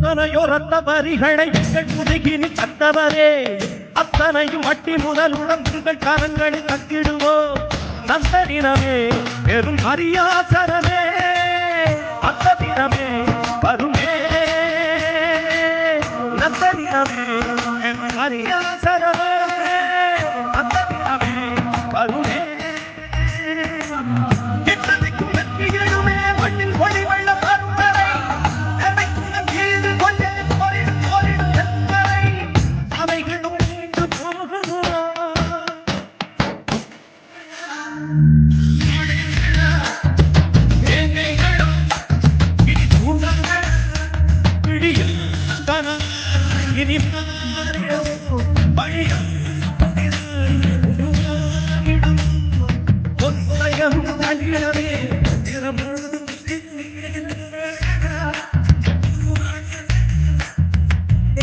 எத்தனையோரத்த வரிகளை எங்கள் முதுகினி தத்தவரே அத்தனையும் அட்டி முதல் உடம்புகள் கரங்களில் தக்கிடுவோம் அந்த தினமே பெரும் அரியாசனமே அந்த தினமே வருமே அந்த தினமே பெரும் அரியாசனமே அந்த தினமே வருமே இனி